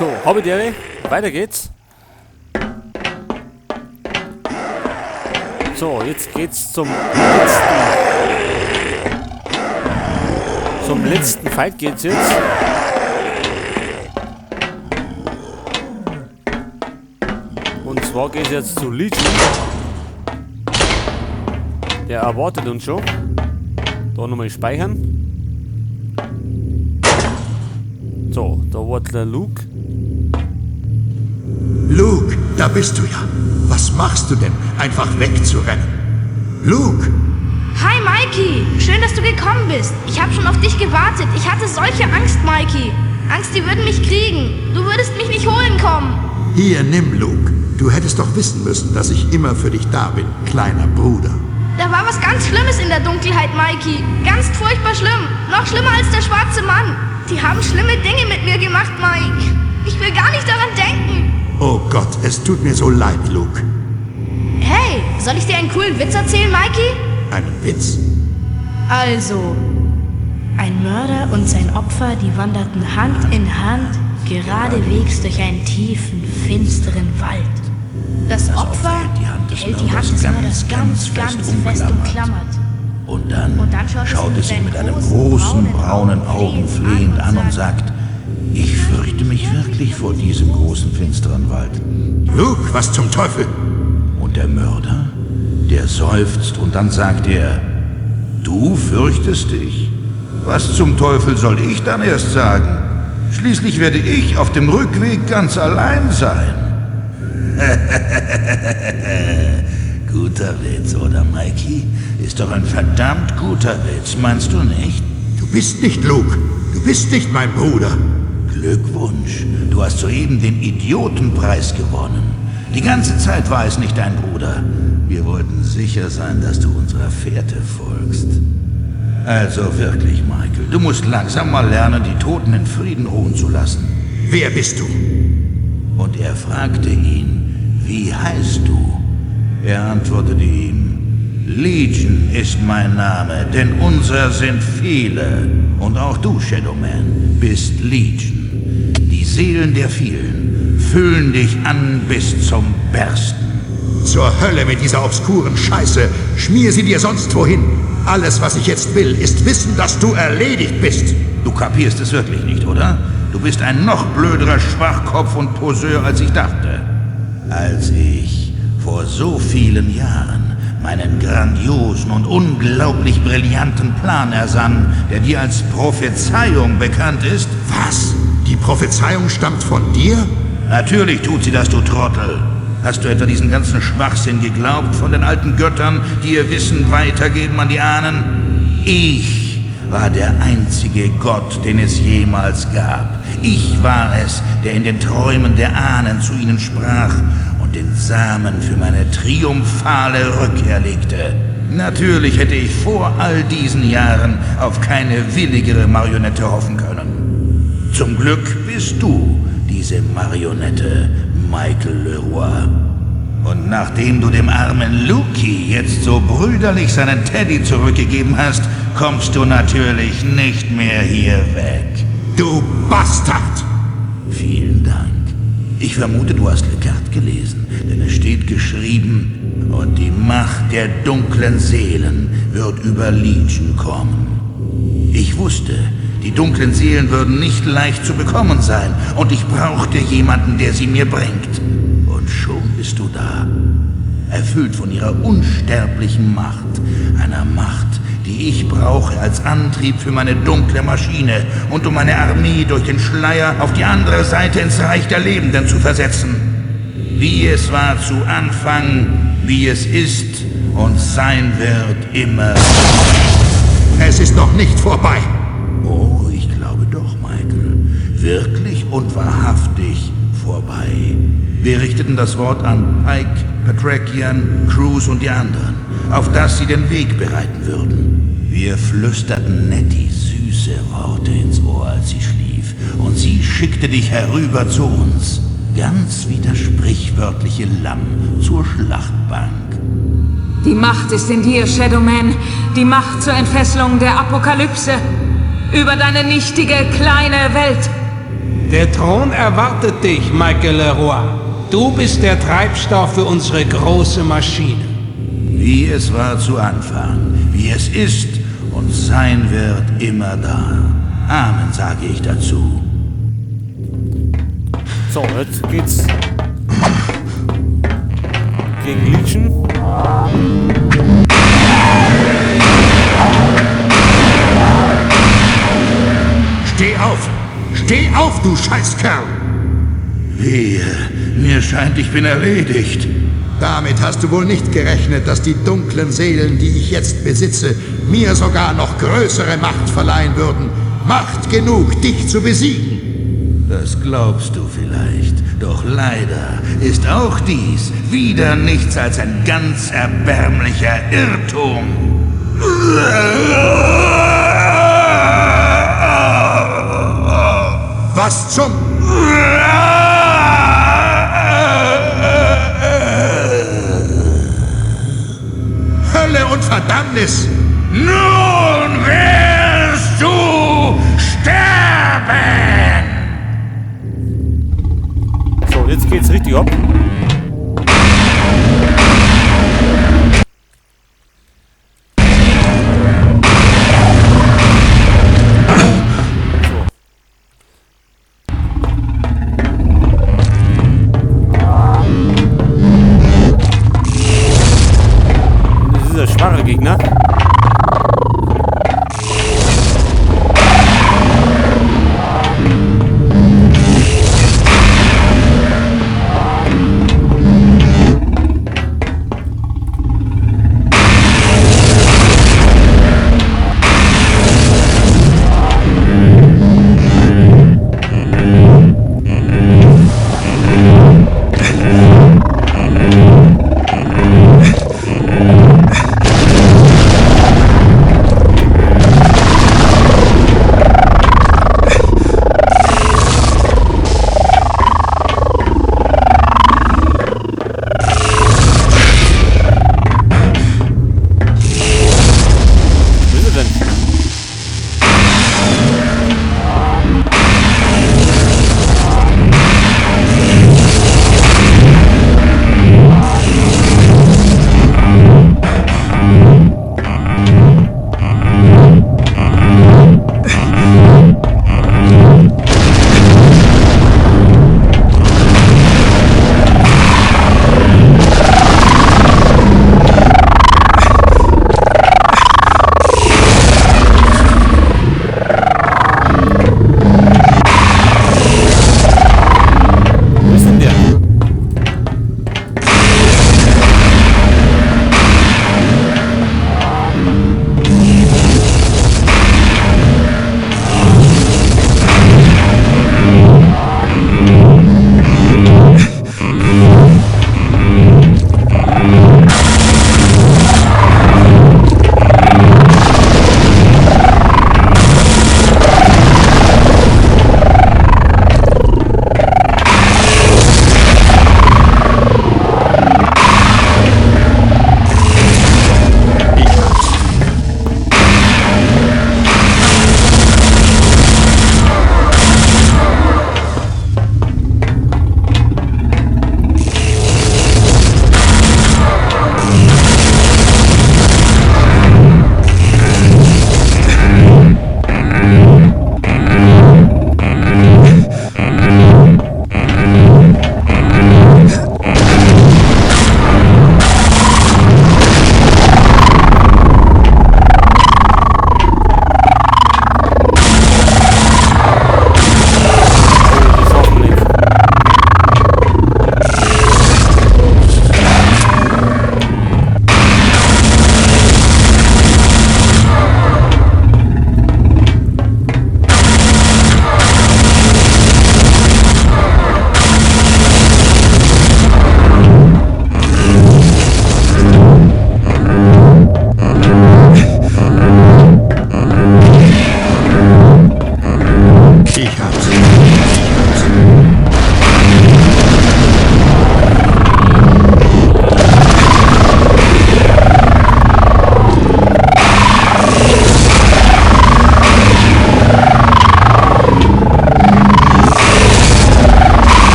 So, Hobby-Dere, weiter geht's. So, jetzt geht's zum letzten Fight geht's jetzt. Und zwar geht's jetzt zu Legion. Der erwartet uns schon. Da nochmal speichern. So, da wird der Luke. Luke, da bist du ja. Was machst du denn? Einfach wegzurennen. Luke! Hi, Mikey! Schön, dass du gekommen bist. Ich habe schon auf dich gewartet. Ich hatte solche Angst, Mikey. Angst, die würden mich kriegen. Du würdest mich nicht holen kommen. Hier, nimm Luke. Du hättest doch wissen müssen, dass ich immer für dich da bin, kleiner Bruder. Da war was ganz Schlimmes in der Dunkelheit, Mikey. Ganz furchtbar schlimm. Noch schlimmer als der schwarze Mann. Die haben schlimme Dinge mit mir gemacht, Mike. Ich will gar nicht daran denken. Oh Gott, es tut mir so leid, Luke. Hey, soll ich dir einen coolen Witz erzählen, Mikey? Einen Witz? Also, ein Mörder und sein Opfer, die wanderten Hand in Hand geradewegs durch einen tiefen, finsteren Wald. Das Opfer hält die Hand des Mörders ganz fest umklammert. Und dann schaut es ihn mit einem großen, braunen Augen flehend an und sagt, ich fürchte mich wirklich vor diesem großen, finsteren Wald. Luke, was zum Teufel? Und der Mörder, der seufzt und dann sagt er, du fürchtest dich? Was zum Teufel soll ich dann erst sagen? Schließlich werde ich auf dem Rückweg ganz allein sein. Guter Witz, oder Mikey? Ist doch ein verdammt guter Witz, meinst du nicht? Du bist nicht Luke. Du bist nicht mein Bruder. Glückwunsch, du hast soeben den Idiotenpreis gewonnen. Die ganze Zeit war es nicht dein Bruder. Wir wollten sicher sein, dass du unserer Fährte folgst. Also wirklich, Michael, du musst langsam mal lernen, die Toten in Frieden ruhen zu lassen. Wer bist du? Und er fragte ihn, wie heißt du? Er antwortete ihm, Legion ist mein Name, denn unser sind viele. Und auch du, Shadowman, bist Legion. Die Seelen der vielen füllen dich an bis zum Bersten. Zur Hölle mit dieser obskuren Scheiße. Schmier sie dir sonst wohin. Alles, was ich jetzt will, ist wissen, dass du erledigt bist. Du kapierst es wirklich nicht, oder? Du bist ein noch blöderer Schwachkopf und Poseur, als ich dachte. Als ich vor so vielen Jahren meinen grandiosen und unglaublich brillanten Plan ersann, der dir als Prophezeiung bekannt ist. Was? Die Prophezeiung stammt von dir? Natürlich tut sie das, du Trottel. Hast du etwa diesen ganzen Schwachsinn geglaubt von den alten Göttern, die ihr Wissen weitergeben an die Ahnen? Ich war der einzige Gott, den es jemals gab. Ich war es, der in den Träumen der Ahnen zu ihnen sprach und den Samen für meine triumphale Rückkehr legte. Natürlich hätte ich vor all diesen Jahren auf keine willigere Marionette hoffen können. Zum Glück bist du diese Marionette, Michael Leroy. Und nachdem du dem armen Luki jetzt so brüderlich seinen Teddy zurückgegeben hast, kommst du natürlich nicht mehr hier weg. Du Bastard! Vielen Dank. Ich vermute, du hast Le Carte gelesen, denn es steht geschrieben, und die Macht der dunklen Seelen wird über Legion kommen. Ich wusste, die dunklen Seelen würden nicht leicht zu bekommen sein, und ich brauchte jemanden, der sie mir bringt. Und schon bist du da, erfüllt von ihrer unsterblichen Macht, einer Macht, die ich brauche als Antrieb für meine dunkle Maschine und um meine Armee durch den Schleier auf die andere Seite ins Reich der Lebenden zu versetzen. Wie es war zu Anfang, wie es ist und sein wird immer. Es ist noch nicht vorbei. Oh, ich glaube doch, Michael. Wirklich und wahrhaftig vorbei. Wir richteten das Wort an Pike, Patrakian, Cruz und die anderen, auf das sie den Weg bereiten würden. Wir flüsterten Nettie süße Worte ins Ohr, als sie schlief, und sie schickte dich herüber zu uns, ganz wie das sprichwörtliche Lamm zur Schlachtbank. Die Macht ist in dir, Shadowman, die Macht zur Entfesselung der Apokalypse über deine nichtige, kleine Welt. Der Thron erwartet dich, Michael Leroy. Du bist der Treibstoff für unsere große Maschine. Wie es war zu Anfang, wie es ist und sein wird immer da. Amen, sage ich dazu. So, jetzt geht's gegen Legion. Steh auf! Steh auf, du Scheißkerl! Wehe, mir scheint, ich bin erledigt. Damit hast du wohl nicht gerechnet, dass die dunklen Seelen, die ich jetzt besitze, mir sogar noch größere Macht verleihen würden. Macht genug, dich zu besiegen. Das glaubst du vielleicht. Doch leider ist auch dies wieder nichts als ein ganz erbärmlicher Irrtum. Was zum... Hölle und Verdammnis! Nun wirst du sterben! So, jetzt geht's richtig ab. Schwache Gegner.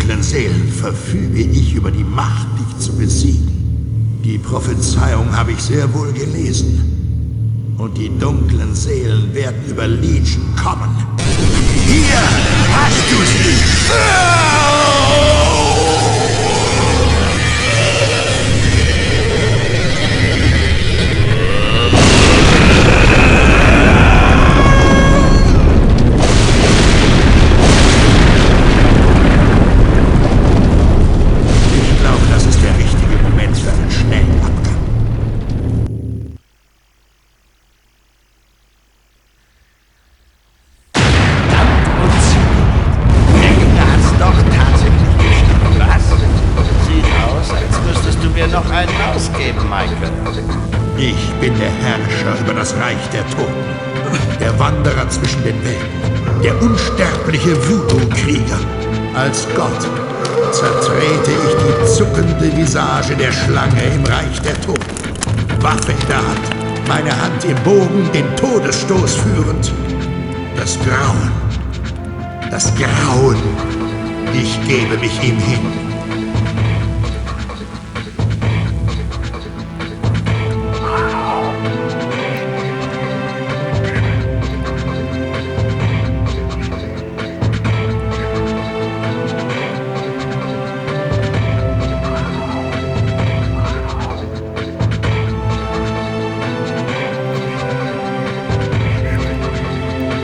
dunklen Seelen verfüge ich über die Macht, dich zu besiegen. Die Prophezeiung habe ich sehr wohl gelesen. Und die dunklen Seelen werden über Legion kommen. Hier hast du sie! Ich glaube, das ist der richtige Moment für einen schnellen Abgang. Der Gegner hat's doch tatsächlich geschafft. Was? Sieht aus, als müsstest du mir noch einen ausgeben, Michael. Ich bin der Herrscher über das Reich der Toten, der Wanderer zwischen den Welten, der unsterbliche Voodoo-Krieger. Als Gott zertrete ich die zuckende Visage der Schlange im Reich der Toten. Waffe in der Hand, meine Hand im Bogen, den Todesstoß führend. Das Grauen, das Grauen, ich gebe mich ihm hin.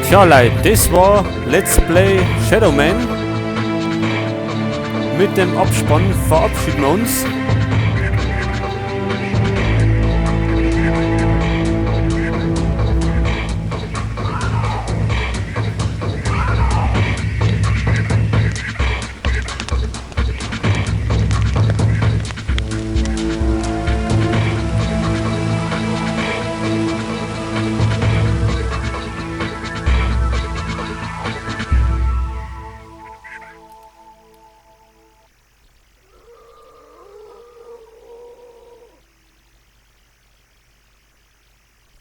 Tja, Leute, das war Let's Play Shadow Man. Mit dem Abspann verabschieden wir uns.